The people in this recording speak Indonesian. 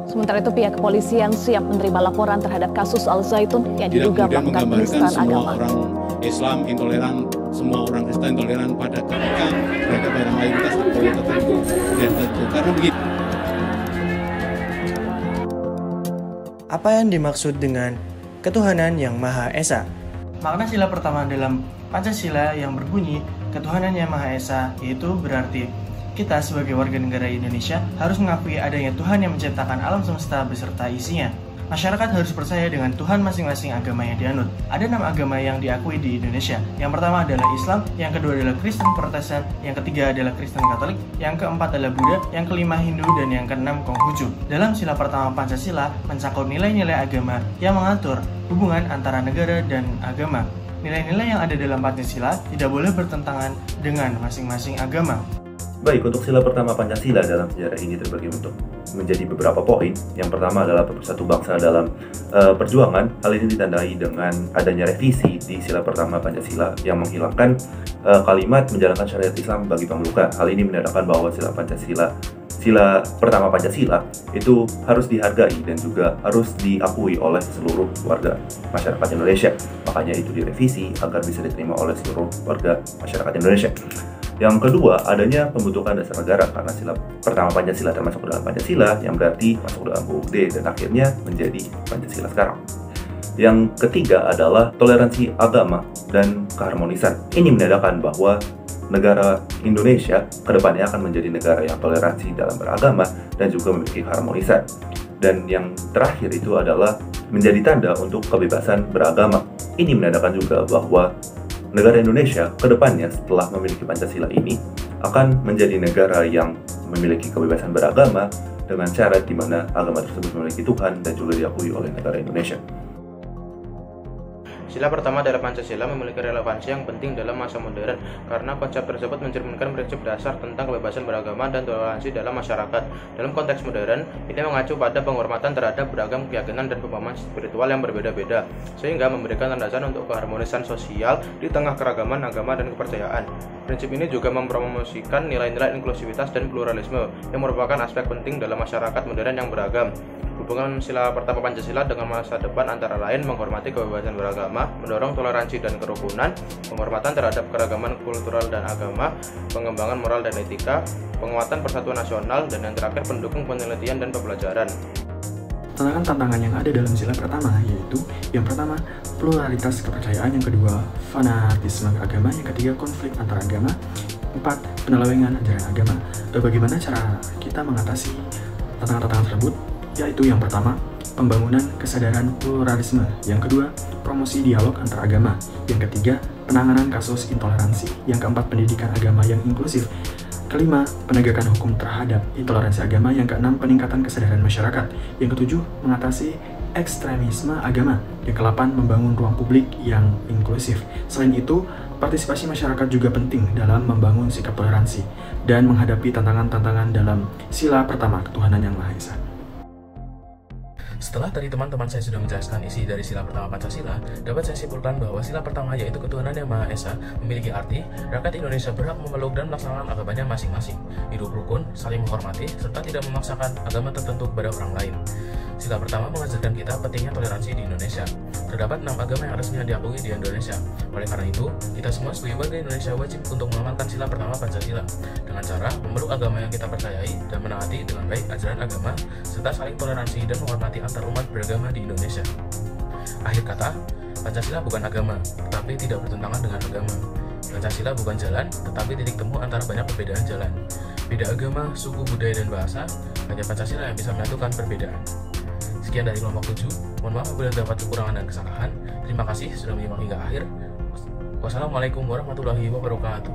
Sementara itu pihak kepolisian siap menerima laporan terhadap kasus Al Zaitun yang diduga melakukan penistaan agama. Semua orang Islam intoleran, semua orang Kristen intoleran pada ketika mereka pada mayoritas tertentu dan tentu karena begitu. Apa yang dimaksud dengan ketuhanan yang Maha Esa? Makna sila pertama dalam Pancasila yang berbunyi ketuhanan yang Maha Esa yaitu berarti kita sebagai warga negara Indonesia harus mengakui adanya Tuhan yang menciptakan alam semesta beserta isinya. Masyarakat harus percaya dengan Tuhan masing-masing agama yang dianut. Ada 6 agama yang diakui di Indonesia. Yang pertama adalah Islam, yang kedua adalah Kristen Protestan, yang ketiga adalah Kristen Katolik, yang keempat adalah Buddha, yang kelima Hindu, dan yang keenam Konghucu. Dalam sila pertama Pancasila mencakup nilai-nilai agama yang mengatur hubungan antara negara dan agama. Nilai-nilai yang ada dalam Pancasila tidak boleh bertentangan dengan masing-masing agama. Baik, untuk sila pertama Pancasila dalam sejarah ini terbagi menjadi beberapa poin. Yang pertama adalah bersatu bangsa dalam perjuangan. Hal ini ditandai dengan adanya revisi di sila pertama Pancasila yang menghilangkan kalimat menjalankan syariat Islam bagi pemelukar. Hal ini menandakan bahwa sila pertama Pancasila itu harus dihargai dan juga harus diakui oleh seluruh warga masyarakat Indonesia. Makanya itu direvisi agar bisa diterima oleh seluruh warga masyarakat Indonesia. Yang kedua, adanya pembentukan dasar negara karena sila pertama Pancasila termasuk dalam Pancasila yang berarti masuk dalam UUD dan akhirnya menjadi Pancasila sekarang. Yang ketiga adalah toleransi agama dan keharmonisan. Ini menandakan bahwa negara Indonesia kedepannya akan menjadi negara yang toleransi dalam beragama dan juga memiliki keharmonisan. Dan yang terakhir itu adalah menjadi tanda untuk kebebasan beragama. Ini menandakan juga bahwa negara Indonesia kedepannya setelah memiliki Pancasila ini akan menjadi negara yang memiliki kebebasan beragama dengan syarat di mana agama tersebut memiliki Tuhan dan juga diakui oleh negara Indonesia. Sila pertama dalam Pancasila memiliki relevansi yang penting dalam masa modern karena konsep tersebut mencerminkan prinsip dasar tentang kebebasan beragama dan toleransi dalam masyarakat. Dalam konteks modern, ini mengacu pada penghormatan terhadap beragam keyakinan dan pemahaman spiritual yang berbeda-beda, sehingga memberikan landasan untuk keharmonisan sosial di tengah keragaman agama dan kepercayaan. Prinsip ini juga mempromosikan nilai-nilai inklusivitas dan pluralisme yang merupakan aspek penting dalam masyarakat modern yang beragam. Hubungan sila pertama Pancasila dengan masa depan antara lain menghormati kebebasan beragama, mendorong toleransi dan kerukunan, penghormatan terhadap keragaman kultural dan agama, pengembangan moral dan etika, penguatan persatuan nasional, dan yang terakhir pendukung penelitian dan pembelajaran. Tantangan yang ada dalam sila pertama yaitu yang pertama, pluralitas kepercayaan, yang kedua, fanatisme agama, yang ketiga, konflik antar agama, 4, penyelewengan ajaran agama. Bagaimana cara kita mengatasi tantangan-tantangan tersebut? Yaitu yang pertama, pembangunan kesadaran pluralisme, yang kedua, promosi dialog antar agama, yang ketiga, penanganan kasus intoleransi, yang keempat, pendidikan agama yang inklusif, kelima, penegakan hukum terhadap intoleransi agama, yang keenam, peningkatan kesadaran masyarakat, yang ketujuh, mengatasi ekstremisme agama, yang ke-8, membangun ruang publik yang inklusif. Selain itu, partisipasi masyarakat juga penting dalam membangun sikap toleransi dan menghadapi tantangan-tantangan dalam sila pertama ketuhanan yang Maha Esa. Setelah tadi teman-teman saya sudah menjelaskan isi dari sila pertama Pancasila, dapat saya simpulkan bahwa sila pertama yaitu ketuhanan yang Maha Esa memiliki arti rakyat Indonesia berhak memeluk dan melaksanakan agamanya masing-masing, hidup rukun, saling menghormati, serta tidak memaksakan agama tertentu kepada orang lain. Sila pertama mengajarkan kita pentingnya toleransi di Indonesia. Terdapat 6 agama yang resmi diakui di Indonesia. Oleh karena itu, kita semua sebagai warga Indonesia wajib untuk mengamalkan sila pertama Pancasila dengan cara memeluk agama yang kita percayai dan menaati dengan baik ajaran agama, serta saling toleransi dan menghormati antar umat beragama di Indonesia. Akhir kata, Pancasila bukan agama, tetapi tidak bertentangan dengan agama. Pancasila bukan jalan, tetapi titik temu antara banyak perbedaan jalan. Beda agama, suku, budaya, dan bahasa, hanya Pancasila yang bisa menyatukan perbedaan. Sekian dari kelompok 7. Mohon maaf apabila terdapat kekurangan dan kesalahan. Terima kasih sudah menyimak hingga akhir. Wassalamualaikum warahmatullahi wabarakatuh.